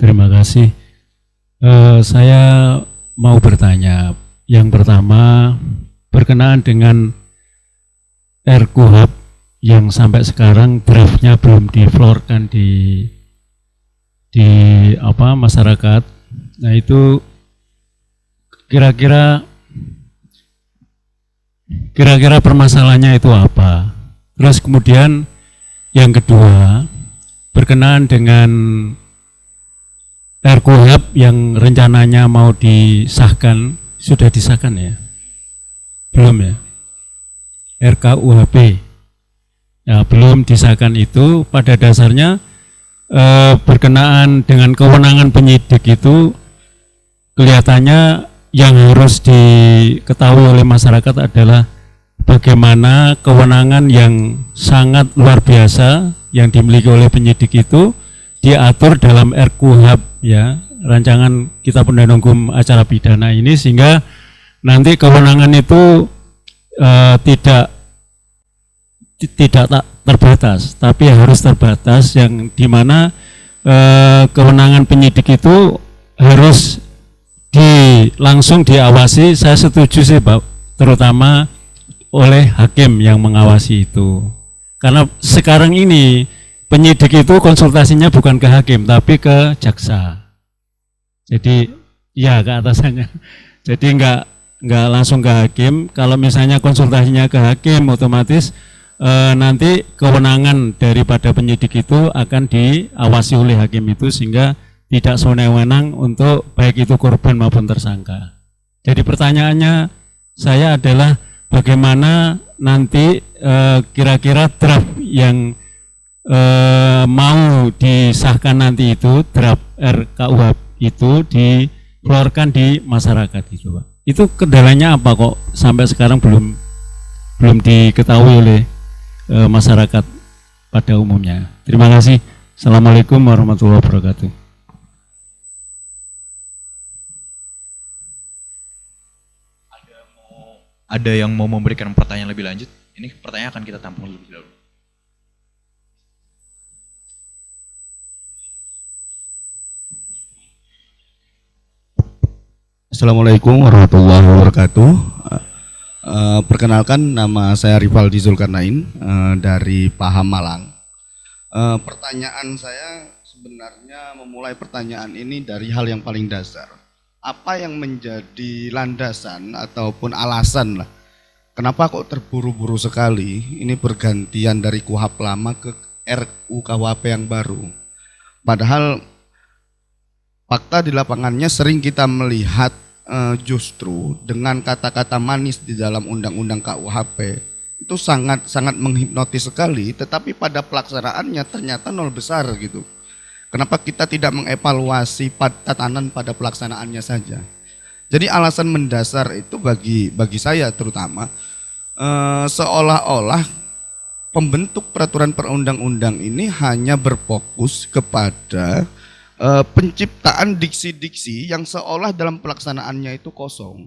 Terima kasih. Saya mau bertanya. Yang pertama, berkenaan dengan RKUHP yang sampai sekarang draftnya belum diflorkan di masyarakat. Nah itu kira-kira permasalahannya itu apa? Terus kemudian yang kedua, berkenaan dengan RKUHP yang rencananya mau disahkan, sudah disahkan ya? Belum ya? RKUHP ya, belum disahkan. Itu pada dasarnya berkenaan dengan kewenangan penyidik itu kelihatannya yang harus diketahui oleh masyarakat adalah bagaimana kewenangan yang sangat luar biasa yang dimiliki oleh penyidik itu diatur dalam RKUHP ya, rancangan Kitab Undang-Undang Hukum Acara Pidana ini, sehingga nanti kewenangan itu tidak tak terbatas, tapi harus terbatas, yang dimana kewenangan penyidik itu harus langsung diawasi. Saya setuju sih Pak, terutama oleh hakim yang mengawasi itu, karena sekarang ini penyidik itu konsultasinya bukan ke hakim tapi ke jaksa, jadi ya ke atasannya, jadi nggak langsung ke hakim. Kalau misalnya konsultasinya ke hakim, otomatis nanti kewenangan daripada penyidik itu akan diawasi oleh hakim itu, sehingga tidak sewenang-wenang untuk baik itu korban maupun tersangka. Jadi pertanyaannya saya adalah bagaimana nanti kira-kira draft yang mau disahkan nanti itu, draft RKUHP itu dikeluarkan di masyarakat itu Pak. Itu kendalanya apa kok sampai sekarang belum diketahui oleh masyarakat pada umumnya. Terima kasih. Assalamualaikum warahmatullahi wabarakatuh. Ada yang mau memberikan pertanyaan lebih lanjut? Ini pertanyaan akan kita tampung lebih dahulu. Assalamualaikum warahmatullahi wabarakatuh. Perkenalkan, nama saya Rivaldi Zulkarnain dari Paham Malang. Pertanyaan saya sebenarnya memulai pertanyaan ini dari hal yang paling dasar. Apa yang menjadi landasan ataupun alasan lah, kenapa kok terburu-buru sekali ini pergantian dari KUHP lama ke RUKHP yang baru? Padahal fakta di lapangannya sering kita melihat justru dengan kata-kata manis di dalam undang-undang KUHP itu sangat menghipnotis sekali, tetapi pada pelaksanaannya ternyata nol besar gitu. Kenapa kita tidak mengevaluasi tatanan pada pelaksanaannya saja? Jadi alasan mendasar itu bagi saya terutama seolah-olah pembentuk peraturan perundang-undang ini hanya berfokus kepada penciptaan diksi-diksi yang seolah dalam pelaksanaannya itu kosong.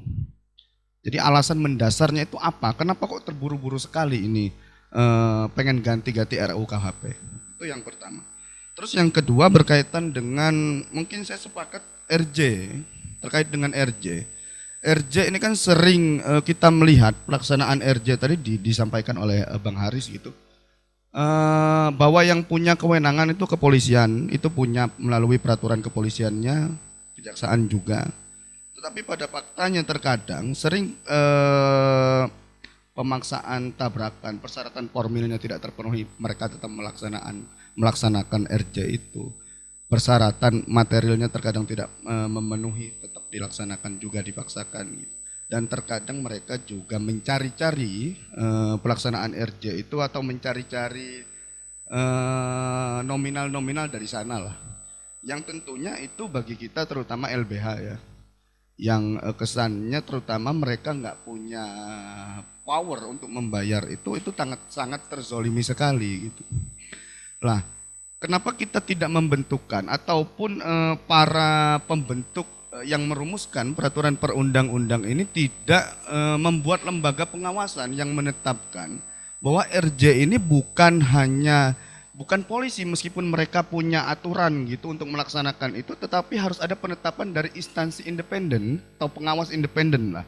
Jadi alasan mendasarnya itu apa? Kenapa kok terburu-buru sekali ini pengen ganti-ganti RUKHP? Itu yang pertama. Terus yang kedua berkaitan dengan, mungkin saya sepakat RJ, terkait dengan RJ. RJ ini kan sering kita melihat pelaksanaan RJ tadi disampaikan oleh Bang Haris gitu. Bahwa yang punya kewenangan itu kepolisian, itu punya melalui peraturan kepolisiannya, kejaksaan juga. Tetapi pada faktanya terkadang sering pemaksaan tabrakan, persyaratan formilnya tidak terpenuhi, mereka tetap melaksanakan RJ itu. Persyaratan materialnya terkadang tidak memenuhi, tetap dilaksanakan juga, dipaksakan. Dan terkadang mereka juga mencari-cari pelaksanaan RJ itu atau mencari-cari nominal-nominal dari sana lah. Yang tentunya itu bagi kita terutama LBH ya, yang kesannya terutama mereka nggak punya power untuk membayar itu sangat terzolimi sekali gitu. Lah, kenapa kita tidak membentukkan ataupun para pembentuk yang merumuskan peraturan perundang-undang ini tidak membuat lembaga pengawasan yang menetapkan bahwa RJ ini bukan hanya bukan polisi meskipun mereka punya aturan gitu untuk melaksanakan itu, tetapi harus ada penetapan dari instansi independen atau pengawas independen lah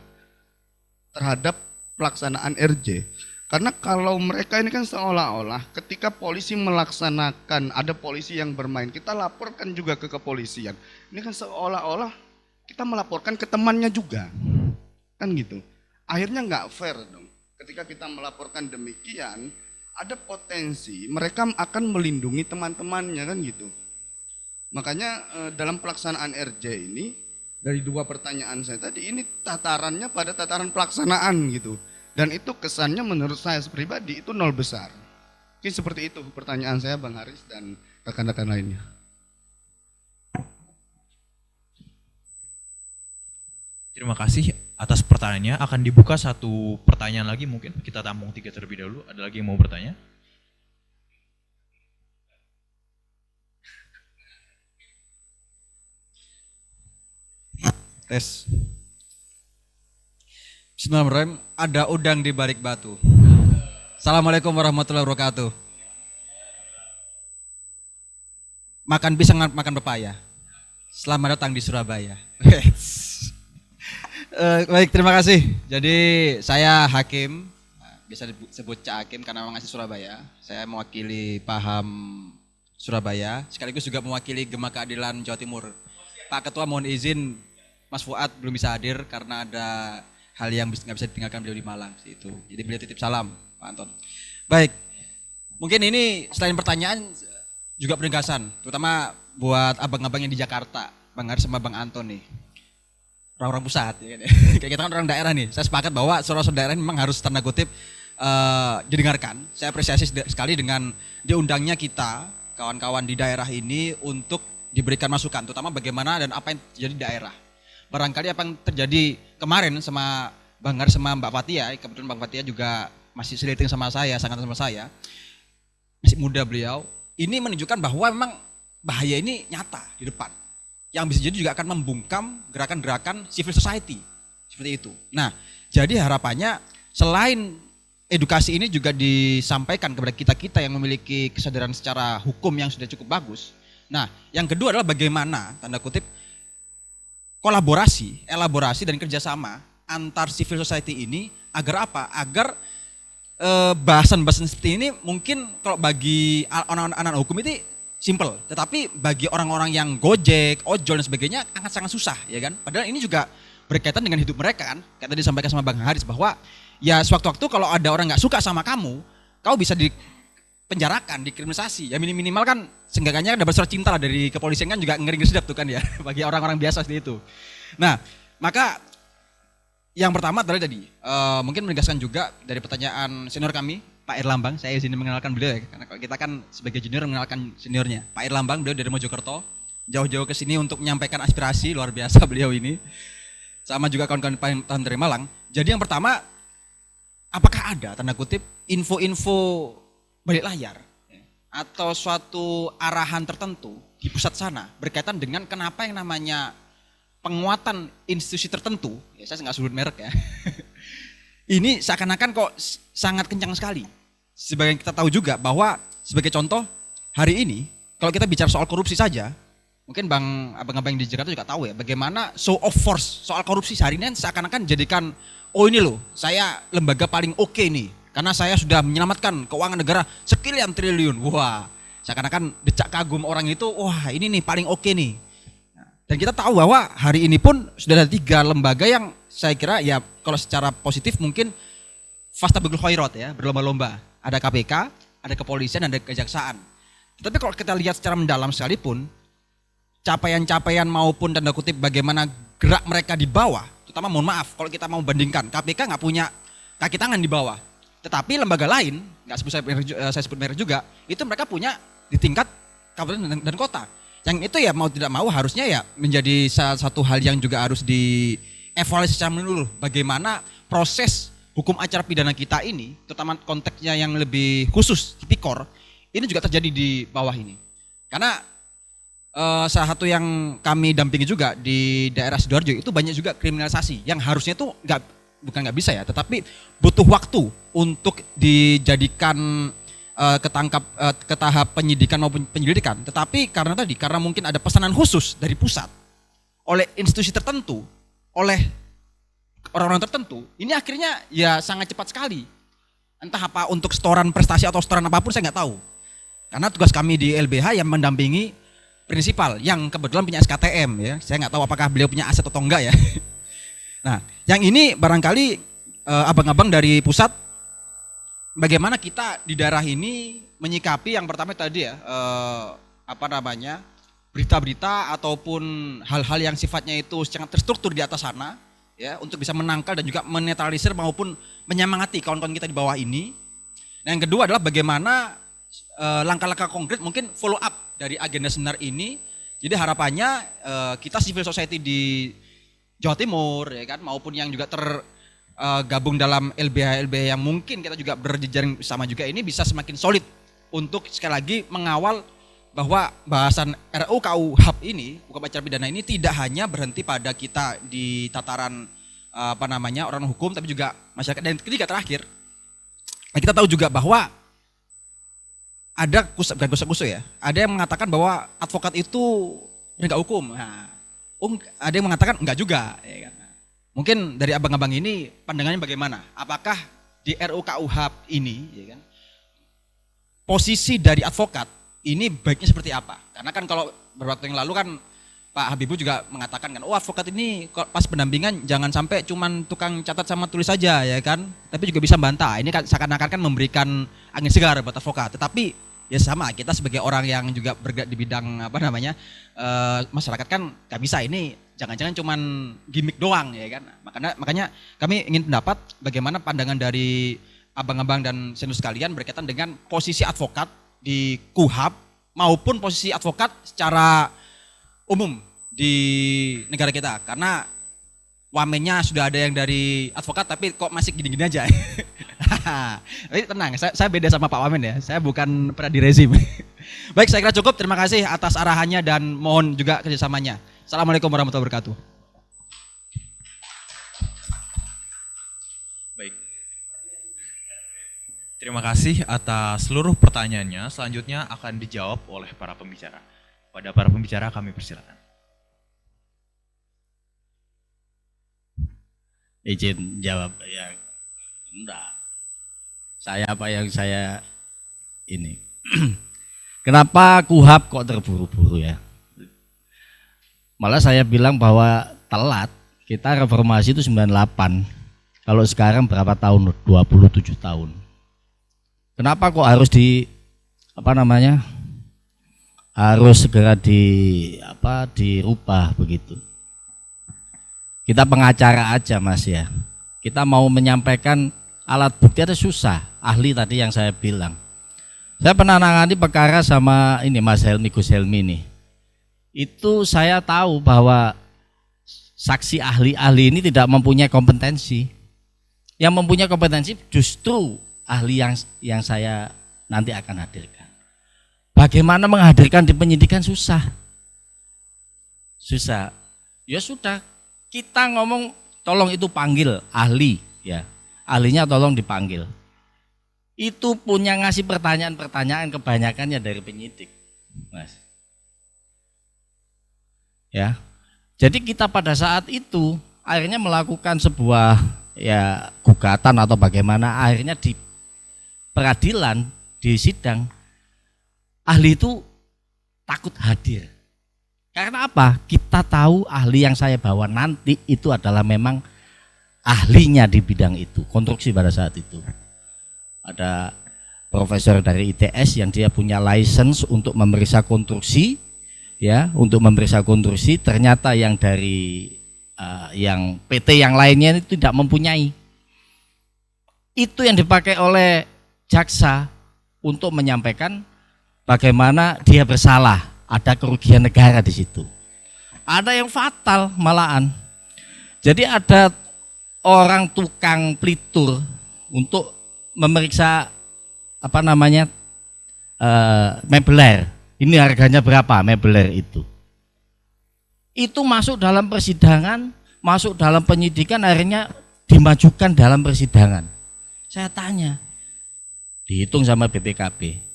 terhadap pelaksanaan RJ. Karena kalau mereka ini kan seolah-olah ketika polisi melaksanakan, ada polisi yang bermain, kita laporkan juga ke kepolisian. Ini kan seolah-olah kita melaporkan ke temannya juga, kan gitu. Akhirnya nggak fair dong. Ketika kita melaporkan demikian, ada potensi mereka akan melindungi teman-temannya, kan gitu. Makanya dalam pelaksanaan RJ ini, dari dua pertanyaan saya tadi, ini tatarannya pada tataran pelaksanaan gitu. Dan itu kesannya menurut saya pribadi itu nol besar. Mungkin seperti itu pertanyaan saya Bang Haris dan rekan-rekan lainnya. Terima kasih atas pertanyaannya. Akan dibuka satu pertanyaan lagi, mungkin kita tampung 3 terlebih dahulu. Ada lagi yang mau bertanya? Tes. Bismillahirrahmanirrahim. Ada udang di balik batu. Assalamualaikum warahmatullahi wabarakatuh. Makan pisang, makan pepaya. Selamat datang di Surabaya. Baik, terima kasih. Jadi saya Hakim, bisa disebut Cak Hakim karena memang asli Surabaya. Saya mewakili Paham Surabaya, sekaligus juga mewakili Gema Keadilan Jawa Timur. Pak Ketua mohon izin, Mas Fuad belum bisa hadir karena ada hal yang nggak bisa ditinggalkan beliau di Malang itu. Jadi beliau titip salam, Pak Anton. Baik, mungkin ini selain pertanyaan juga penegasan, terutama buat abang-abang yang di Jakarta, Bang Haris sama Bang Anton nih. Orang-orang pusat, ya kan? Kayak kita kan orang daerah nih. Saya sepakat bahwa suara-suara daerah ini memang harus tanda kutip didengarkan. Saya apresiasi sekali dengan diundangnya kita, kawan-kawan di daerah ini untuk diberikan masukan, terutama bagaimana dan apa yang terjadi di daerah. Barangkali apa yang terjadi kemarin sama Bang Haris sama Mbak Fatia, kebetulan Bang Fatia juga masih seliting sama saya, sangat sama saya, masih muda beliau, ini menunjukkan bahwa memang bahaya ini nyata di depan, yang bisa jadi juga akan membungkam gerakan-gerakan civil society, seperti itu. Nah, jadi harapannya selain edukasi ini juga disampaikan kepada kita-kita yang memiliki kesadaran secara hukum yang sudah cukup bagus. Nah, yang kedua adalah bagaimana, tanda kutip, kolaborasi, elaborasi dan kerjasama antar civil society ini agar apa? Agar bahasan-bahasan seperti ini mungkin kalau bagi anak-anak hukum itu simple, tetapi bagi orang-orang yang gojek, ojol dan sebagainya sangat susah, ya kan? Padahal ini juga berkaitan dengan hidup mereka kan. Kayak tadi disampaikan sama Bang Haris bahwa ya sewaktu-waktu kalau ada orang nggak suka sama kamu bisa dipenjarakan, dikriminalisasi. Ya minimal kan seenggaknya dapat surat cinta lah dari kepolisian kan juga ngeri-ngeri sedap tuh kan ya bagi orang-orang biasa seperti itu. Nah, maka yang pertama adalah tadi mungkin menegaskan juga dari pertanyaan senior kami, Pak Erlambang. Saya izin mengenalkan beliau ya, karena kita kan sebagai junior mengenalkan seniornya. Pak Erlambang, beliau dari Mojokerto, jauh-jauh ke sini untuk menyampaikan aspirasi, luar biasa beliau ini. Sama juga kawan-kawan dari Malang. Jadi yang pertama, apakah ada tanda kutip info-info balik layar atau suatu arahan tertentu di pusat sana berkaitan dengan kenapa yang namanya penguatan institusi tertentu, ya saya nggak sebut merek ya, ini seakan-akan kok sangat kencang sekali. Sebagai kita tahu juga bahwa sebagai contoh hari ini kalau kita bicara soal korupsi saja, mungkin abang-abang di Jakarta juga tahu ya bagaimana show of force soal korupsi hari ini seakan-akan jadikan ini loh saya lembaga paling oke nih karena saya sudah menyelamatkan keuangan negara sekian triliun. Wah, seakan-akan decak kagum orang itu, wah ini nih paling oke nih. Dan kita tahu bahwa hari ini pun sudah ada 3 lembaga yang saya kira ya kalau secara positif mungkin fastabiqul khairat ya, berlomba-lomba. Ada KPK, ada kepolisian, ada kejaksaan. Tetapi kalau kita lihat secara mendalam sekalipun, capaian-capaian maupun tanda kutip bagaimana gerak mereka di bawah, terutama mohon maaf kalau kita mau bandingkan, KPK nggak punya kaki tangan di bawah. Tetapi lembaga lain, nggak saya sebut merek juga, itu mereka punya di tingkat kabupaten dan kota. Yang itu ya mau tidak mau harusnya ya menjadi salah satu hal yang juga harus dievaluasi secara menyeluruh. Bagaimana proses hukum acara pidana kita ini, terutama konteksnya yang lebih khusus, tipikor, ini juga terjadi di bawah ini. Karena salah satu yang kami dampingi juga di daerah Sidoarjo itu banyak juga kriminalisasi yang harusnya itu bukan nggak bisa ya, tetapi butuh waktu untuk dijadikan ke tahap penyidikan maupun penyelidikan, tetapi karena mungkin ada pesanan khusus dari pusat oleh institusi tertentu, oleh orang-orang tertentu, ini akhirnya ya sangat cepat sekali. Entah apa untuk setoran prestasi atau setoran apapun saya nggak tahu. Karena tugas kami di LBH yang mendampingi prinsipal yang kebetulan punya SKTM ya. Saya nggak tahu apakah beliau punya aset atau enggak ya. Nah, yang ini barangkali abang-abang dari pusat, bagaimana kita di daerah ini menyikapi yang pertama tadi ya, berita-berita ataupun hal-hal yang sifatnya itu sangat terstruktur di atas sana ya, untuk bisa menangkal dan juga menetralisir maupun menyemangati kawan-kawan kita di bawah ini. Nah, yang kedua adalah bagaimana langkah-langkah konkret mungkin follow up dari agenda seminar ini. Jadi harapannya kita civil society di Jawa Timur ya kan, maupun yang juga tergabung dalam LBH yang mungkin kita juga berjejaring sama juga ini bisa semakin solid untuk sekali lagi mengawal bahwa bahasan RUU KUHP ini, hukum acara pidana ini tidak hanya berhenti pada kita di tataran orang hukum, tapi juga masyarakat. Dan ketiga terakhir, kita tahu juga bahwa ada bukan kusa-kusa ya, ada yang mengatakan bahwa advokat itu penegak hukum. Nah, ada yang mengatakan enggak juga. Ya kan? Mungkin dari abang-abang ini pandangannya bagaimana? Apakah di RUU KUHP ini, ya kan, posisi dari advokat ini baiknya seperti apa? Karena kan kalau beberapa waktu yang lalu kan Pak Habibur juga mengatakan kan, advokat ini pas pendampingan jangan sampai cuman tukang catat sama tulis saja ya kan, tapi juga bisa bantah. Ini kan seakan-akan kan memberikan angin segar buat advokat. Tetapi ya sama, kita sebagai orang yang juga bergerak di bidang masyarakat kan gak bisa ini jangan-jangan cuman gimmick doang ya kan. Makanya kami ingin pendapat bagaimana pandangan dari abang-abang dan senior sekalian berkaitan dengan posisi advokat di KUHP maupun posisi advokat secara umum di negara kita. Karena wamennya sudah ada yang dari advokat tapi kok masih gini-gini aja. Tapi tenang, saya beda sama Pak Wamen ya, saya bukan pernah di rezim. Baik, saya kira cukup, terima kasih atas arahannya dan mohon juga kerjasamanya. Assalamualaikum warahmatullahi wabarakatuh. Baik, terima kasih atas seluruh pertanyaannya. Selanjutnya akan dijawab oleh para pembicara. Pada para pembicara kami persilakan. Izin jawab ya. Enggak. Saya ini. Kenapa KUHP kok terburu-buru ya? Malah saya bilang bahwa telat. Kita reformasi itu 98. Kalau sekarang berapa tahun? 27 tahun. Kenapa kok harus harus segera dirubah begitu? Kita pengacara aja Mas ya. Kita mau menyampaikan alat bukti itu susah. Ahli tadi yang saya bilang. Saya pernah nangani perkara sama ini Mas Helmi Gus Helmi nih. Itu saya tahu bahwa saksi ahli-ahli ini tidak mempunyai kompetensi. Yang mempunyai kompetensi justru ahli yang saya nanti akan hadirkan. Bagaimana menghadirkan di penyidikan susah. Ya sudah, kita ngomong tolong itu panggil ahli ya. Ahlinya tolong dipanggil. Itu punya ngasih pertanyaan-pertanyaan kebanyakannya dari penyidik, Mas. Ya. Jadi kita pada saat itu akhirnya melakukan sebuah ya gugatan atau bagaimana, akhirnya di peradilan, di sidang ahli itu takut hadir. Karena apa? Kita tahu ahli yang saya bawa nanti itu adalah memang ahlinya di bidang itu, konstruksi pada saat itu. Ada profesor dari ITS yang dia punya license untuk memeriksa konstruksi, ya, untuk memeriksa konstruksi. Ternyata yang dari yang PT yang lainnya itu tidak mempunyai. Itu yang dipakai oleh jaksa untuk menyampaikan bagaimana dia bersalah, ada kerugian negara di situ. Ada yang fatal malahan. Jadi ada orang tukang pelitur untuk memeriksa mebeler. Ini harganya berapa mebeler itu? Itu masuk dalam persidangan, masuk dalam penyidikan, akhirnya dimajukan dalam persidangan. Saya tanya, dihitung sama BPKP.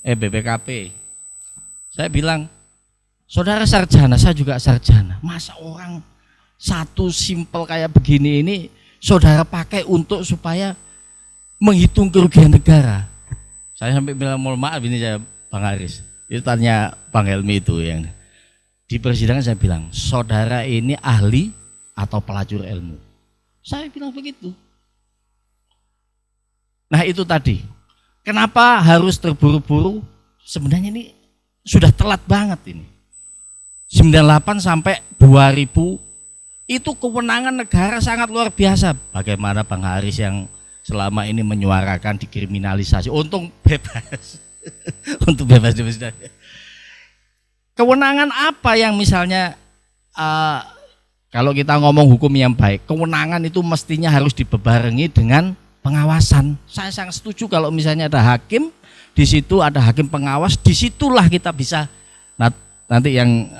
Saya bilang, saudara sarjana, saya juga sarjana. Masa orang satu simpel kayak begini ini saudara pakai untuk supaya menghitung kerugian negara? Saya sampai bilang, mohon maaf ini saya Bang Haris, itu tanya Bang Helmi itu yang di persidangan. Saya bilang, saudara ini ahli atau pelacur ilmu? Saya bilang begitu. Nah itu tadi, kenapa harus terburu-buru? Sebenarnya ini sudah telat banget ini. 98 sampai 2000 itu kewenangan negara sangat luar biasa. Bagaimana Bang Haris yang selama ini menyuarakan dikriminalisasi, untung bebas. Untuk bebas di persidangan. Kewenangan apa yang misalnya kalau kita ngomong hukum yang baik, kewenangan itu mestinya harus dibebarengi dengan pengawasan. Saya sangat setuju kalau misalnya ada hakim, di situ ada hakim pengawas, disitulah kita bisa. Nanti yang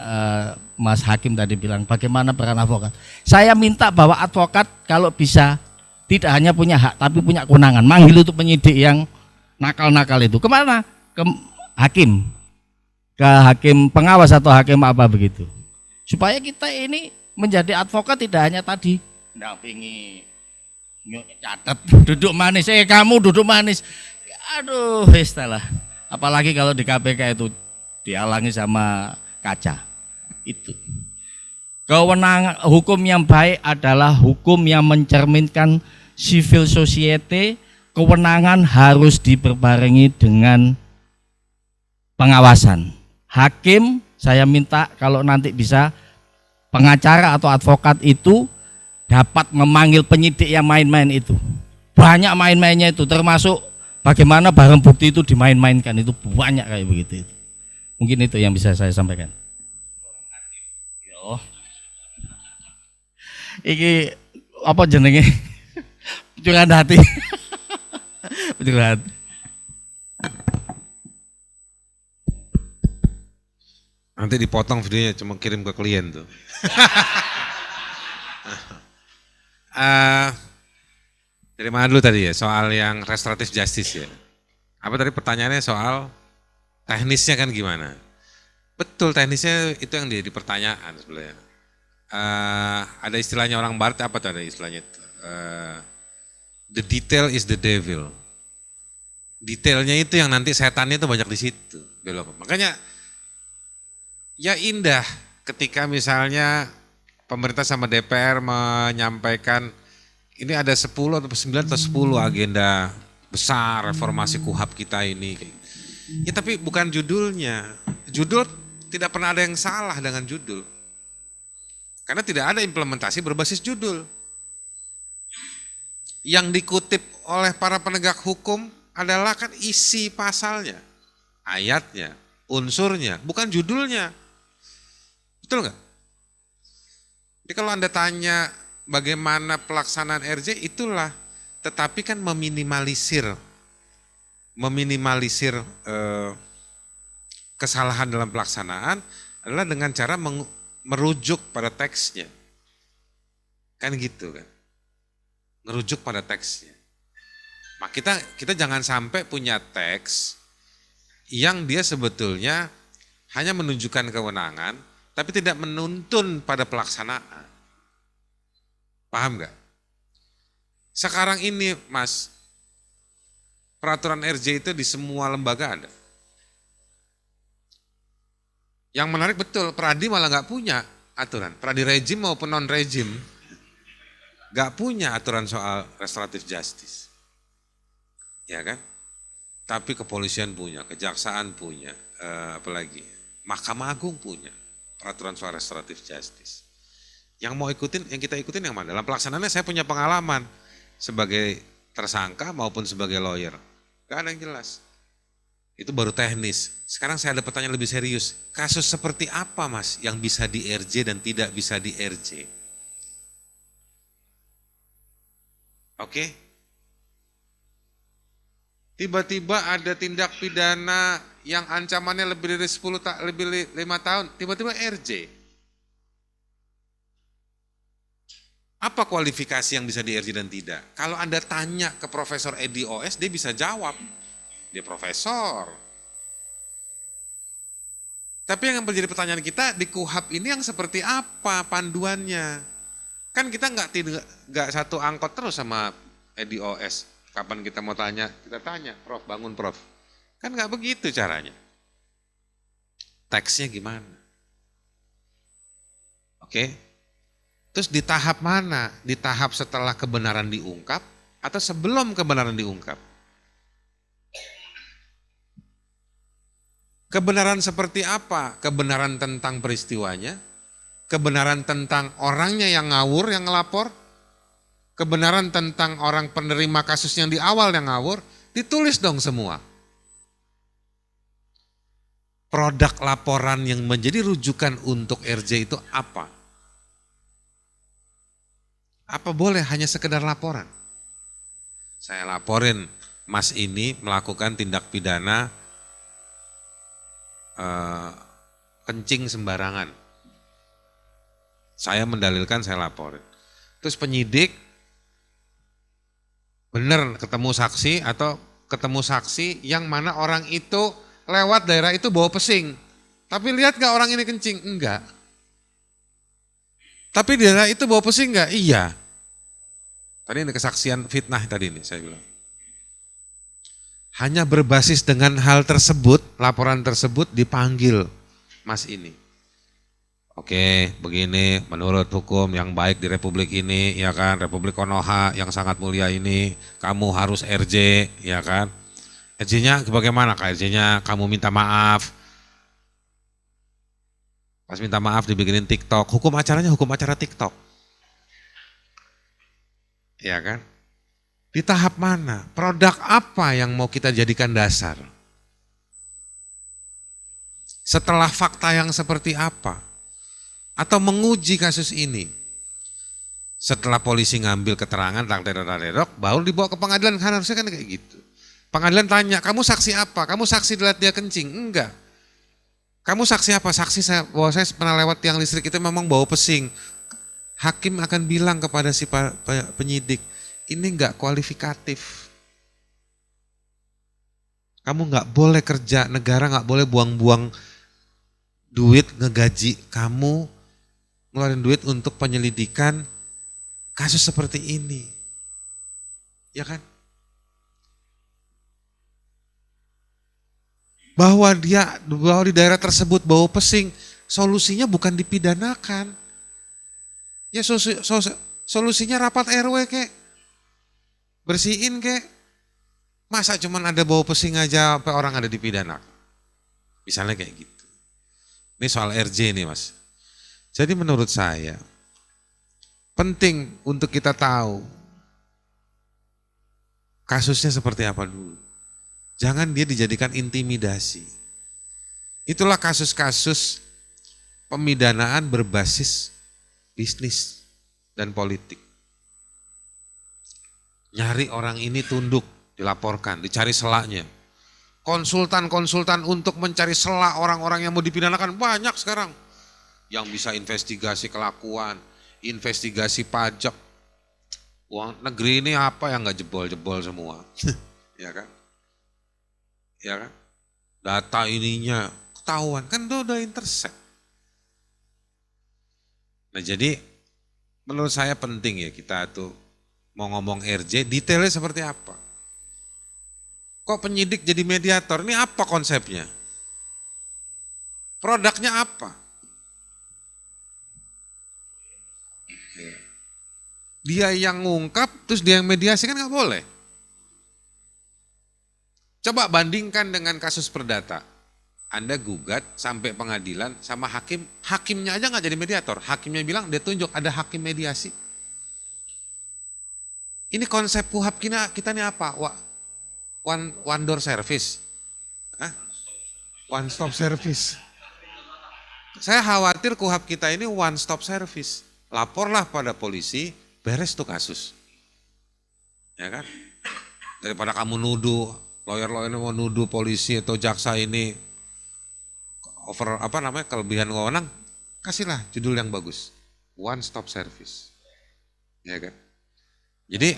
Mas Hakim tadi bilang bagaimana peran advokat. Saya minta bahwa advokat kalau bisa tidak hanya punya hak tapi punya kewenangan. Manggil itu penyidik yang nakal-nakal itu kemana? Ke hakim, ke hakim pengawas atau hakim apa begitu. Supaya kita ini menjadi advokat tidak hanya tadi dampingi, catat, duduk manis, kamu duduk manis. Aduh, istilah. Apalagi kalau di KPK itu dihalangi sama kaca. Itu. Kewenangan hukum yang baik adalah hukum yang mencerminkan civil society. Kewenangan harus diperbarengi dengan pengawasan. Hakim, saya minta kalau nanti bisa pengacara atau advokat itu dapat memanggil penyidik yang main-main itu. Banyak main-mainnya itu, termasuk bagaimana barang bukti itu dimain-mainkan, itu banyak kayak begitu itu. Mungkin itu yang bisa saya sampaikan. Yo. Iki apa jenenge? Curahan hati. Curahan. Nanti dipotong videonya, cuma kirim ke klien tuh. Dari mana dulu tadi ya, soal yang restoratif justice ya. Apa tadi pertanyaannya soal teknisnya kan gimana? Betul, teknisnya itu yang jadi pertanyaan sebenarnya. Ada istilahnya orang barat, apa tuh ada istilahnya? The detail is the devil. Detailnya itu yang nanti setannya itu banyak di situ. Belum. Makanya ya indah ketika misalnya pemerintah sama DPR menyampaikan ini ada 10 atau 9 atau 10 agenda besar reformasi KUHAP kita ini. Ya tapi bukan judulnya. Judul tidak pernah ada yang salah dengan judul. Karena tidak ada implementasi berbasis judul. Yang dikutip oleh para penegak hukum adalah kan isi pasalnya, ayatnya, unsurnya, bukan judulnya. Betul nggak? Jadi kalau Anda tanya bagaimana pelaksanaan RJ, itulah. Tetapi kan meminimalisir kesalahan dalam pelaksanaan adalah dengan cara merujuk pada teksnya. Kan gitu kan. Merujuk pada teksnya. Nah, kita jangan sampai punya teks yang dia sebetulnya hanya menunjukkan kewenangan tapi tidak menuntun pada pelaksanaan. Paham nggak? Sekarang ini Mas, peraturan RJ itu di semua lembaga ada. Yang menarik betul, Pradi malah nggak punya aturan. Pradi rejim maupun non rejim nggak punya aturan soal restoratif justice. Ya kan? Tapi kepolisian punya, kejaksaan punya, apalagi Mahkamah Agung punya peraturan soal restoratif justice. Yang mau ikutin, yang kita ikutin yang mana? Dalam pelaksanaannya saya punya pengalaman sebagai tersangka maupun sebagai lawyer. Gak ada yang jelas. Itu baru teknis. Sekarang saya ada pertanyaan lebih serius. Kasus seperti apa Mas yang bisa di RJ dan tidak bisa di RJ? Oke? Tiba-tiba ada tindak pidana yang ancamannya lebih dari 5 tahun, tiba-tiba RJ. Apa kualifikasi yang bisa di RJ dan tidak? Kalau Anda tanya ke Profesor Edi OS, dia bisa jawab. dia profesor. Tapi yang menjadi pertanyaan kita di KUHAP ini yang seperti apa panduannya? Kan kita nggak satu angkot terus sama EDOS. Kapan kita mau tanya, kita tanya, Prof, bangun Prof. Kan nggak begitu caranya. Teksnya gimana? Oke. Terus di tahap mana? Di tahap setelah kebenaran diungkap atau sebelum kebenaran diungkap? Kebenaran seperti apa? Kebenaran tentang peristiwanya? Kebenaran tentang orangnya yang ngawur, yang ngelapor? Kebenaran tentang orang penerima kasus yang di awal yang ngawur? Ditulis dong semua. Produk laporan yang menjadi rujukan untuk RJ itu apa? Apa boleh hanya sekedar laporan? Saya laporin Mas ini melakukan tindak pidana kencing sembarangan. Saya mendalilkan, saya laporin. Terus penyidik benar ketemu saksi atau ketemu saksi yang mana orang itu lewat daerah itu bawa pesing. Tapi lihat gak orang ini kencing? Enggak. Tapi di daerah itu bawa pesing enggak? Iya. Tadi ini kesaksian fitnah tadi ini saya bilang. Hanya berbasis dengan hal tersebut, laporan tersebut dipanggil Mas ini. Oke, begini menurut hukum yang baik di Republik ini, ya kan, Republik Konoha yang sangat mulia ini, kamu harus RJ, ya kan. RJ-nya bagaimana? RJ-nya kamu minta maaf. Pas minta maaf dibikinin TikTok, hukum acaranya hukum acara TikTok. Ya kan? Di tahap mana? Produk apa yang mau kita jadikan dasar? Setelah fakta yang seperti apa? Atau menguji kasus ini? Setelah polisi ngambil keterangan baru dibawa ke pengadilan, kan harusnya kan kayak gitu. Pengadilan tanya, kamu saksi apa? Kamu saksi lihat dia kencing? Enggak. Kamu saksi apa? Saksi bahwa saya pernah lewat tiang listrik itu memang bau pesing. Hakim akan bilang kepada si penyidik, ini enggak kualifikatif. Kamu enggak boleh kerja, negara enggak boleh buang-buang duit ngegaji kamu, ngeluarin duit untuk penyelidikan kasus seperti ini. Ya kan? Bahwa di daerah tersebut bau pesing, solusinya bukan dipidanakan. Ya solusinya rapat RW kek. Bersihin kek. Masa cuman ada bau pesing aja sampai orang ada dipidana. Misalnya kayak gitu. Ini soal RJ nih Mas. Jadi menurut saya penting untuk kita tahu kasusnya seperti apa dulu. Jangan dia dijadikan intimidasi. Itulah kasus-kasus pemidanaan berbasis bisnis dan politik. Nyari orang ini tunduk, dilaporkan, dicari selaknya. Konsultan-konsultan untuk mencari selak orang-orang yang mau dipidanakan banyak sekarang. Yang bisa investigasi kelakuan, investigasi pajak. Uang negeri ini apa yang nggak jebol-jebol semua. Ya kan? Ya kan? Data ininya ketahuan, kan udah intercept. Nah jadi menurut saya penting ya kita tuh mau ngomong RJ, detailnya seperti apa? Kok penyidik jadi mediator? Ini apa konsepnya? Produknya apa? Dia yang ngungkap, terus dia yang mediasi kan nggak boleh. Coba bandingkan dengan kasus perdata. Anda gugat sampai pengadilan sama hakim, hakimnya aja nggak jadi mediator. Hakimnya bilang dia tunjuk ada hakim mediasi. Ini konsep KUHAP kita ini apa? One door service. Hah? One stop service. Saya khawatir KUHAP kita ini one stop service. Laporlah pada polisi, beres tuh kasus. Ya kan? Daripada kamu nuduh, lawyer-lawyer mau nuduh polisi atau jaksa ini kelebihan wewenang, kasihlah judul yang bagus. One stop service. Ya kan? Jadi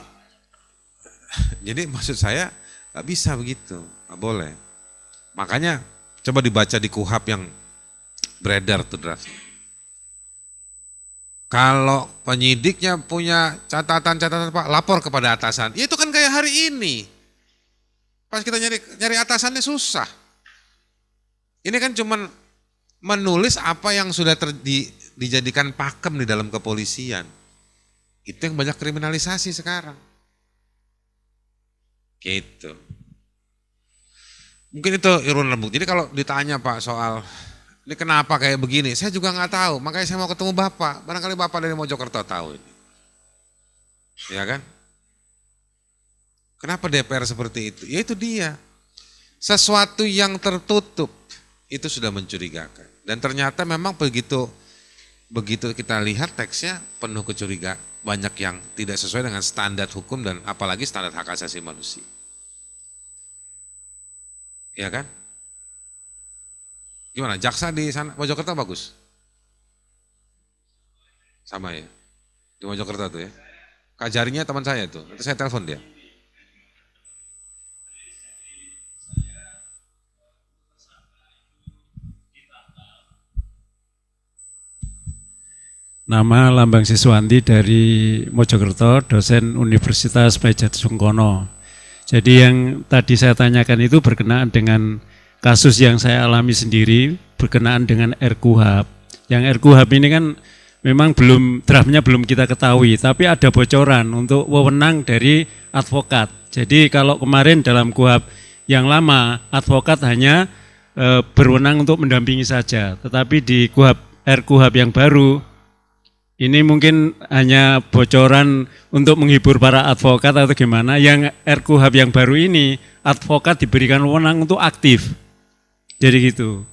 maksud saya Gak bisa begitu, gak boleh. Makanya coba dibaca di KUHP yang beredar tuh draft. Kalau penyidiknya punya catatan-catatan Pak, lapor kepada atasan. Ya itu kan kayak hari ini. Pas kita nyari atasannya susah. Ini kan cuman menulis apa yang sudah dijadikan pakem di dalam kepolisian. Itu yang banyak kriminalisasi sekarang. Gitu. Mungkin itu Irwan Rembuk. Jadi kalau ditanya Pak soal ini kenapa kayak begini, saya juga nggak tahu. Makanya saya mau ketemu Bapak. Barangkali Bapak dari Mojokerto tahu ini. Ya kan? Kenapa DPR seperti itu? Ya itu dia. Sesuatu yang tertutup itu sudah mencurigakan. Dan ternyata memang begitu kita lihat teksnya penuh kecurigaan. Banyak yang tidak sesuai dengan standar hukum dan apalagi standar hak asasi manusia. Ya kan? Gimana? Jaksa di sana Mojokerto bagus? Sama ya? Di Mojokerto tuh ya? Kak Jarinya teman saya tuh, nanti saya telepon dia. Nama Lambang Siswanti dari Mojokerto, dosen Universitas Padjat Sungkono. Jadi yang tadi saya tanyakan itu berkenaan dengan kasus yang saya alami sendiri, berkenaan dengan RKUHP. Yang RKUHP ini kan memang draftnya belum kita ketahui, tapi ada bocoran untuk wewenang dari advokat. Jadi kalau kemarin dalam KUHP yang lama, advokat hanya berwenang untuk mendampingi saja. Tetapi di RKUHP yang baru, ini mungkin hanya bocoran untuk menghibur para advokat atau gimana. Yang RKUHP yang baru ini, advokat diberikan wewenang untuk aktif. Jadi gitu.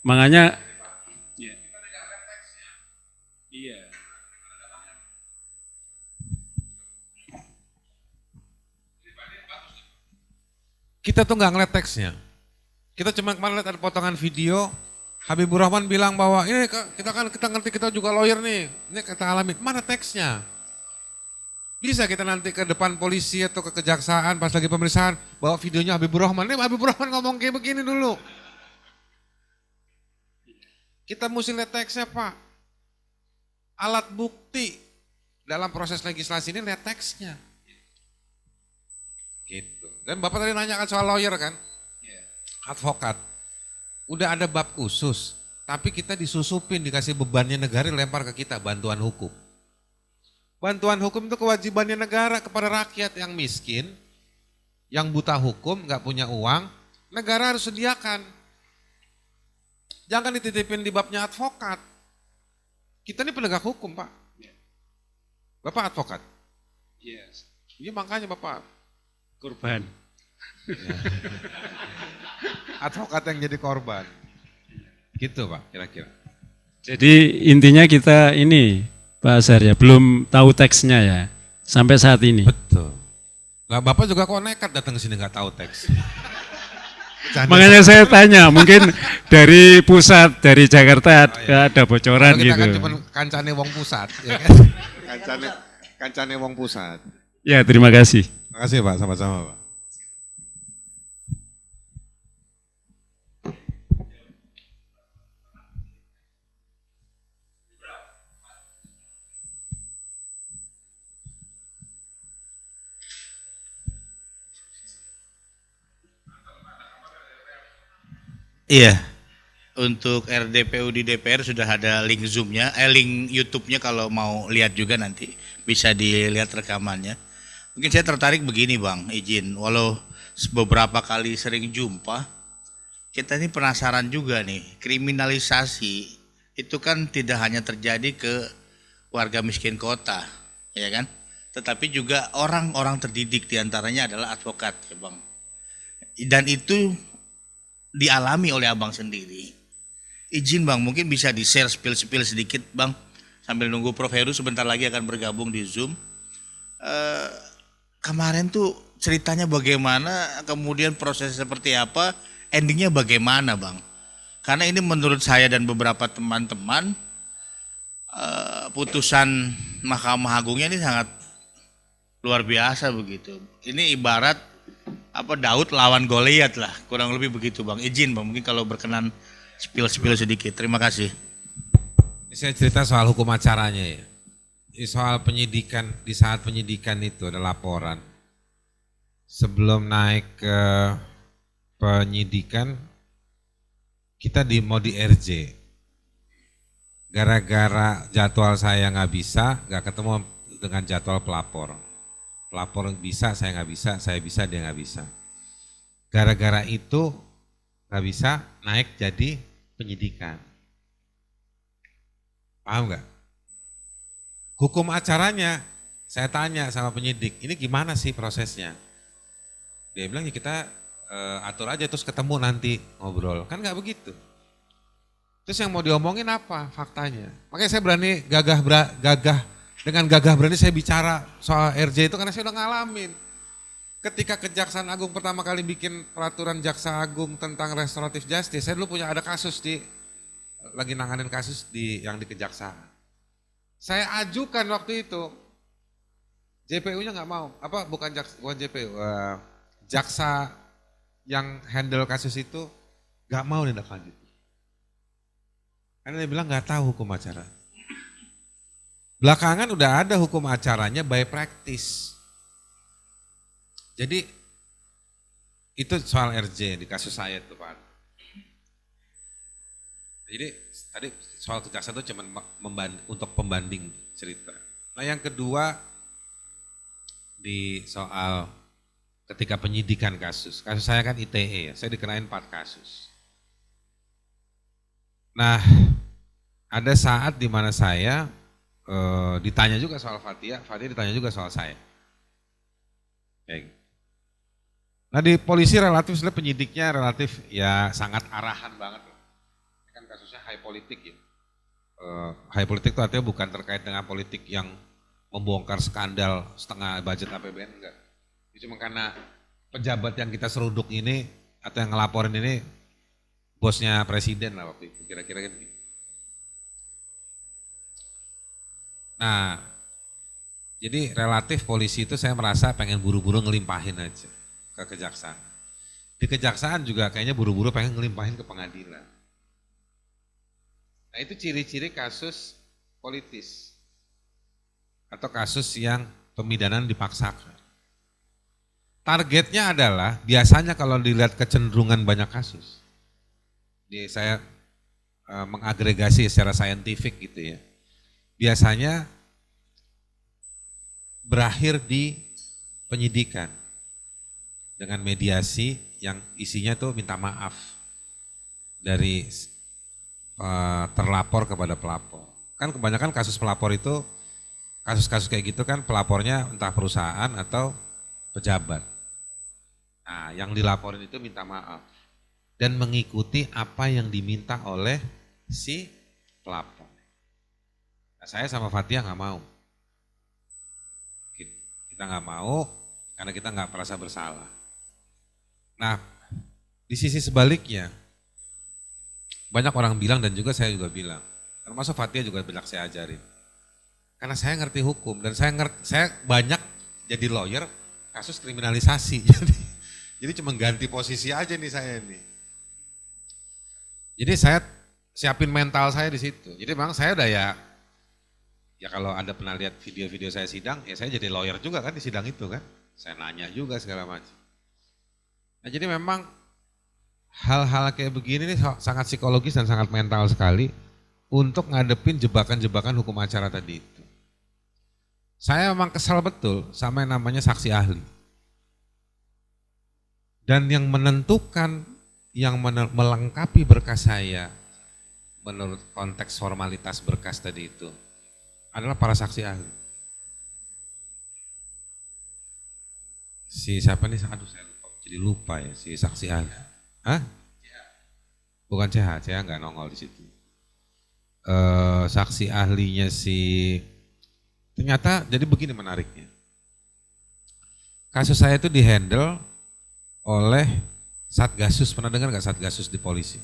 Makanya kita tuh nggak ngeliat teksnya. Kita cuma kemarin lihat ada potongan video Habibur Rahman bilang bahwa ini kita ngerti, kita juga lawyer nih, ini kita alami. Mana teksnya? Bisa kita nanti ke depan polisi atau ke kejaksaan pas lagi pemeriksaan bawa videonya Habibur Rahman. Ini Habibur Rahman ngomong kayak begini dulu. Kita mesti lihat teksnya Pak. Alat bukti dalam proses legislasi ini lihat teksnya. Gitu. Dan Bapak tadi nanya kan soal lawyer kan? Advokat. Udah ada bab khusus, tapi kita disusupin, dikasih bebannya negara, lempar ke kita, bantuan hukum. Bantuan hukum itu kewajibannya negara kepada rakyat yang miskin, yang buta hukum, nggak punya uang, negara harus sediakan. Jangan dititipin di babnya advokat. Kita ini penegak hukum Pak. Bapak advokat? yes, Iya makanya Bapak. korban. Advokat yang jadi korban. Gitu Pak kira-kira. Jadi intinya kita ini Pak Azhar ya, belum tahu teksnya ya, sampai saat ini. Betul. Lah Bapak juga kok nekat datang ke sini nggak tahu teks. Makanya saya tanya, mungkin dari pusat, dari Jakarta ada bocoran Kalau kita gitu. kan cuma kancane wong pusat. Ya kan? kancane wong pusat. Ya terima kasih. Makasih Pak, sama-sama Pak. Iya, untuk RDPU di DPR sudah ada link Zoom-nya, link YouTube-nya kalau mau lihat juga nanti bisa dilihat rekamannya. Mungkin saya tertarik begini Bang, izin, walau beberapa kali sering jumpa, kita ini penasaran juga nih, kriminalisasi itu kan tidak hanya terjadi ke warga miskin kota, ya kan? Tetapi juga orang-orang terdidik, diantaranya adalah advokat, ya Bang. Dan itu dialami oleh Abang sendiri. Izin Bang, mungkin bisa di-share spill sedikit Bang, sambil nunggu Prof. Heru sebentar lagi akan bergabung di Zoom. Kemarin tuh ceritanya bagaimana, kemudian prosesnya seperti apa, endingnya bagaimana Bang? Karena ini menurut saya dan beberapa teman-teman, putusan Mahkamah Agungnya ini sangat luar biasa begitu. Ini ibarat Daud lawan Goliat lah, kurang lebih begitu Bang. Izin Bang, mungkin kalau berkenan spill sedikit. Terima kasih. Ini saya cerita soal hukum acaranya ya. Ini soal penyidikan, di saat penyidikan itu ada laporan. Sebelum naik ke penyidikan, kita mau di RJ. Gara-gara jadwal saya nggak bisa, nggak ketemu dengan jadwal pelapor. Pelapor bisa, saya nggak bisa, saya bisa, dia nggak bisa. Gara-gara itu nggak bisa naik jadi penyidikan. Paham nggak? Hukum acaranya, saya tanya sama penyidik, ini gimana sih prosesnya? Dia bilang ya kita atur aja terus ketemu nanti ngobrol. Kan nggak begitu. Terus yang mau diomongin apa faktanya? Makanya saya berani dengan gagah berani saya bicara soal RJ itu karena saya udah ngalamin. Ketika Kejaksaan Agung pertama kali bikin peraturan Jaksa Agung tentang restoratif justice, saya dulu ada kasus lagi nanganin kasus yang di Kejaksaan. Saya ajukan waktu itu, JPU-nya nggak mau, bukan JPU, jaksa yang handle kasus itu nggak mau tindak lanjut. Karena dia bilang nggak tahu hukum acara. Belakangan udah ada hukum acaranya by practice. Jadi itu soal RJ di kasus saya itu Pak. Jadi tadi soal kejaksaan itu cuma untuk pembanding cerita. Nah yang kedua di soal ketika penyidikan kasus saya kan ITE ya, saya dikenain 4 kasus. Nah ada saat di mana saya ditanya juga soal Fathia ditanya juga soal saya. Kayak. Nah di polisi relatif penyidiknya relatif ya sangat arahan banget. Kan kasusnya high politik ya. High politik itu artinya bukan terkait dengan politik yang membongkar skandal setengah budget APBN enggak. Itu cuma karena pejabat yang kita seruduk ini atau yang ngelaporin ini bosnya presiden lah waktu itu kira-kira gitu. Nah, jadi relatif polisi itu saya merasa pengen buru-buru ngelimpahin aja ke kejaksaan. Di kejaksaan juga kayaknya buru-buru pengen ngelimpahin ke pengadilan. Nah itu ciri-ciri kasus politis atau kasus yang pemidanaan dipaksakan. Targetnya adalah biasanya kalau dilihat kecenderungan banyak kasus, saya mengagregasi secara saintifik gitu ya, biasanya berakhir di penyidikan dengan mediasi yang isinya tuh minta maaf dari terlapor kepada pelapor. Kan kebanyakan kasus pelapor itu, kasus-kasus kayak gitu kan pelapornya entah perusahaan atau pejabat. Nah yang dilaporin itu minta maaf dan mengikuti apa yang diminta oleh si pelapor. Nah, saya sama Fathia nggak mau. Kita nggak mau karena kita nggak merasa bersalah. Nah, di sisi sebaliknya, banyak orang bilang dan juga saya juga bilang, termasuk Fathia juga banyak saya ajarin. Karena saya ngerti hukum dan saya banyak jadi lawyer kasus kriminalisasi. Jadi cuma ganti posisi aja nih saya nih. Jadi saya siapin mental saya di situ. Jadi memang saya udah ya kalau Anda pernah lihat video-video saya sidang, ya saya jadi lawyer juga kan di sidang itu kan. Saya nanya juga segala macam. Nah jadi memang hal-hal kayak begini nih sangat psikologis dan sangat mental sekali untuk ngadepin jebakan-jebakan hukum acara tadi itu. Saya memang kesal betul sama yang namanya saksi ahli. Dan yang menentukan, yang melengkapi berkas saya menurut konteks formalitas berkas tadi itu adalah para saksi ahli. Si siapa nih? Aduh saya lupa ya si saksi ahli. Hah? Bukan CH nggak nongol di situ. Saksi ahlinya ternyata jadi begini menariknya. Kasus saya itu dihandle oleh Satgasus, pernah dengar nggak Satgasus di polisi?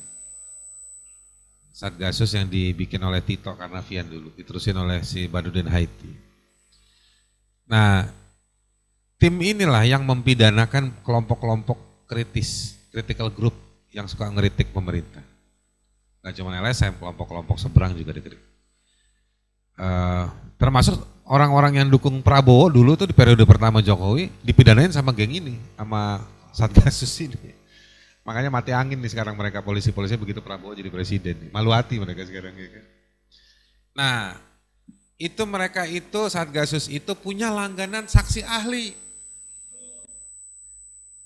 Satgasus yang dibikin oleh Tito Karnavian dulu, diterusin oleh si Badudin Haiti. Nah, tim inilah yang mempidanakan kelompok-kelompok kritis, critical group yang suka ngeritik pemerintah. Gak cuma LSM, kelompok-kelompok seberang juga dikritik. Termasuk orang-orang yang dukung Prabowo dulu tuh di periode pertama Jokowi dipidanain sama geng ini, sama Satgasus ini. Makanya mati angin nih sekarang mereka polisi-polisi begitu Prabowo jadi presiden. Malu hati mereka sekarang. Ya kan? Nah, itu mereka itu Satgasus itu punya langganan saksi ahli.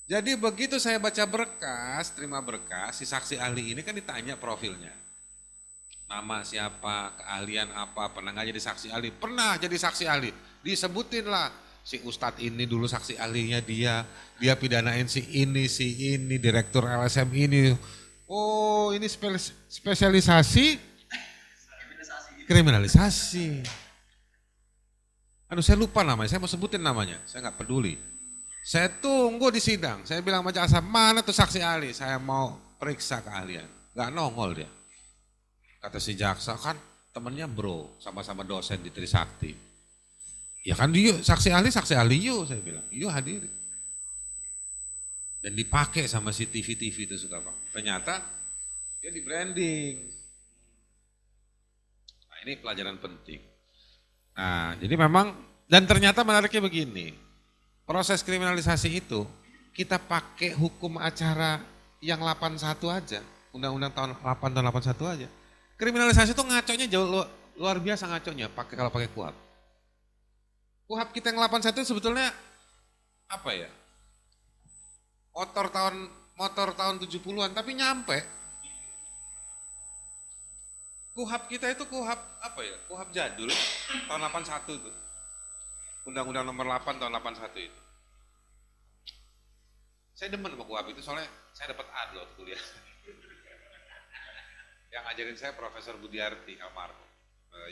Jadi begitu saya baca berkas, terima berkas, si saksi ahli ini kan ditanya profilnya. Nama siapa, keahlian apa, pernah nggak jadi saksi ahli? Pernah jadi saksi ahli, disebutin lah. Si Ustadz ini dulu saksi ahlinya dia pidanain si ini, direktur LSM ini. Oh ini spesialisasi kriminalisasi. Aduh saya lupa namanya, saya mau sebutin namanya, saya nggak peduli. Saya tunggu di sidang, saya bilang sama jaksa, mana tuh saksi ahli, saya mau periksa keahlian. Nggak nongol dia. Kata si jaksa, kan temennya bro, sama-sama dosen di Trisakti. Ya kan dia saksi ahli yuk, saya bilang, yuk hadiri. Dan dipakai sama si TV-TV itu suka Pak. Ternyata dia di branding. Nah ini pelajaran penting. Nah jadi memang, dan ternyata menariknya begini, proses kriminalisasi itu kita pakai hukum acara yang 81 aja, undang-undang tahun 8 tahun 81 aja. Kriminalisasi itu ngaconya jauh luar biasa ngaconya, kalau pakai KUHAP. KUHAP kita yang 81 sebetulnya apa ya? Motor tahun 70-an tapi nyampe. KUHAP kita itu KUHAP apa ya? KUHAP jadul tahun 81 itu. Undang-undang nomor 8 tahun 81 itu. Saya demen sama KUHAP itu soalnya saya dapat A dulu waktu kuliah. Yang ngajarin saya Profesor Budiarti almarhum,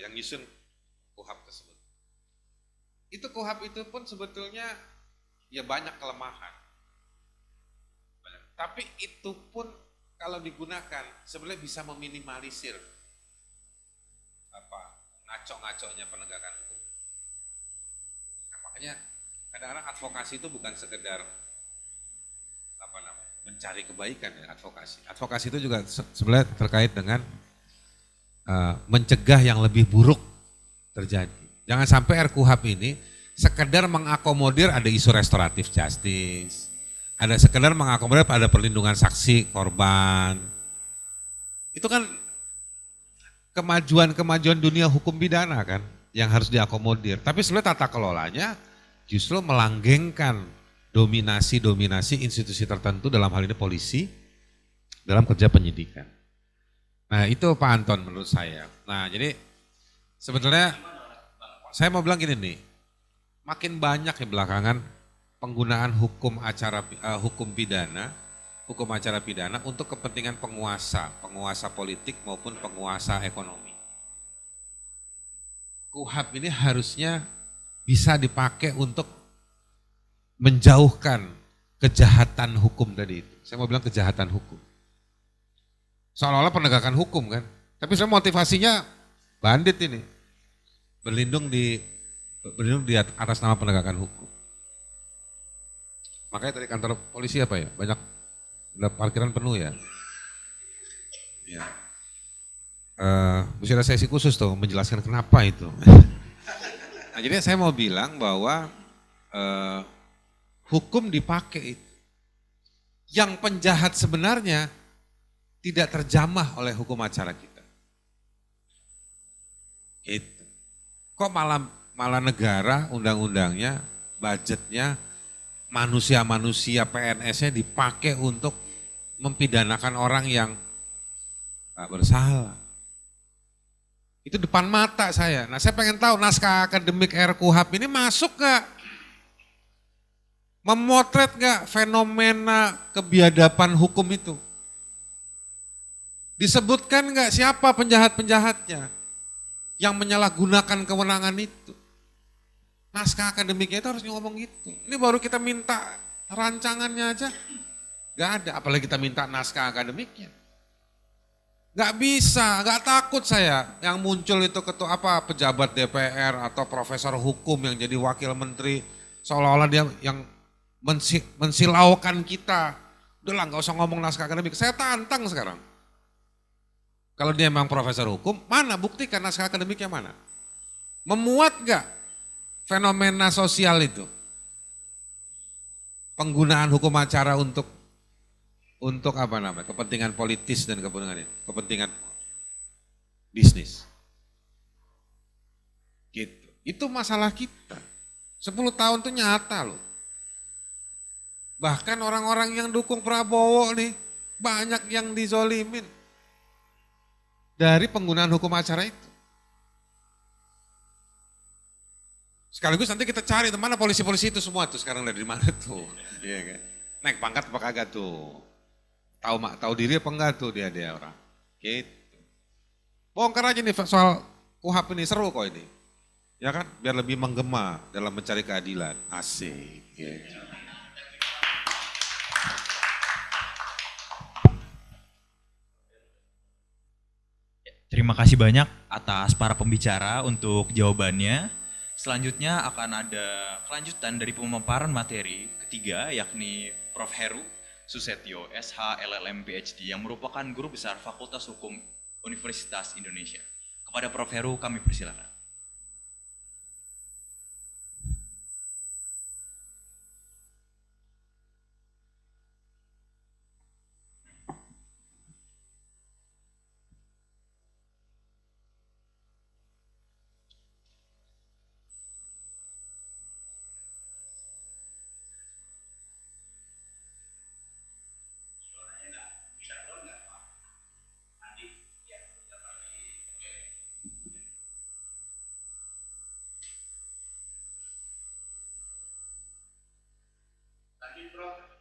yang nyusun KUHAP tersebut. Itu KUHAP itu pun sebetulnya ya banyak kelemahan. Tapi itu pun kalau digunakan sebenarnya bisa meminimalisir ngaco-ngaconya penegakan hukum. Nah, makanya kadang-kadang advokasi itu bukan sekedar mencari kebaikan ya advokasi. Advokasi itu juga sebenarnya terkait dengan mencegah yang lebih buruk terjadi. Jangan sampai RKUHP ini sekedar mengakomodir ada isu restoratif justice, ada sekedar mengakomodir ada perlindungan saksi korban. Itu kan kemajuan dunia hukum pidana kan yang harus diakomodir. Tapi sebenarnya tata kelolanya justru melanggengkan dominasi institusi tertentu dalam hal ini polisi dalam kerja penyidikan. Nah itu Pak Anton menurut saya. Nah jadi sebetulnya saya mau bilang gini nih, makin banyak ya belakangan penggunaan hukum acara pidana untuk kepentingan penguasa politik maupun penguasa ekonomi. KUHAP ini harusnya bisa dipakai untuk menjauhkan kejahatan hukum tadi itu. Saya mau bilang kejahatan hukum. Seolah-olah penegakan hukum kan. Tapi saya motivasinya bandit ini. Berlindung di atas nama penegakan hukum. Makanya dari kantor polisi apa ya? Banyak parkiran penuh ya. Ya. Mesti ada sesi khusus tuh menjelaskan kenapa itu. Nah, jadi saya mau bilang bahwa hukum dipakai itu. Yang penjahat sebenarnya tidak terjamah oleh hukum acara kita. Itu. Kok malah negara undang-undangnya, budgetnya, manusia-manusia PNS-nya dipakai untuk mempidanakan orang yang tak bersalah. Itu depan mata saya. Nah saya pengen tahu naskah akademik RKUHP ini masuk gak? Memotret gak fenomena kebiadaban hukum itu? Disebutkan gak siapa penjahat-penjahatnya yang menyalahgunakan kewenangan itu? Naskah akademiknya itu harus ngomong gitu. Ini baru kita minta rancangannya aja. Gak ada, apalagi kita minta naskah akademiknya. Gak bisa, gak takut saya yang muncul itu pejabat DPR atau profesor hukum yang jadi wakil menteri. seolah-olah dia yang mensilaukan kita. Udahlah nggak usah ngomong naskah akademik. Saya tantang sekarang. Kalau dia memang profesor hukum, mana buktikan naskah akademiknya mana? Memuat nggak fenomena sosial itu? Penggunaan hukum acara untuk apa namanya? Kepentingan politis dan kepentingan bisnis. Gitu. Itu masalah kita. 10 tahun itu nyata loh. Bahkan orang-orang yang dukung Prabowo nih, banyak yang dizolimin dari penggunaan hukum acara itu. Sekaligus nanti kita cari mana polisi-polisi itu semua tuh sekarang dari mana tuh. Iya kan? Naik pangkat apa kagak tuh. Tahu diri apa enggak tuh dia orang. Gitu. Bongkar aja nih soal KUHP ini, seru kok ini. Ya kan? Biar lebih menggema dalam mencari keadilan. Asik. Gitu. Terima kasih banyak atas para pembicara untuk jawabannya. Selanjutnya akan ada kelanjutan dari pemaparan materi ketiga, yakni Prof. Heru Susetyo, SH, LLM, PhD, yang merupakan guru besar Fakultas Hukum Universitas Indonesia. Kepada Prof. Heru kami persilakan. Prof.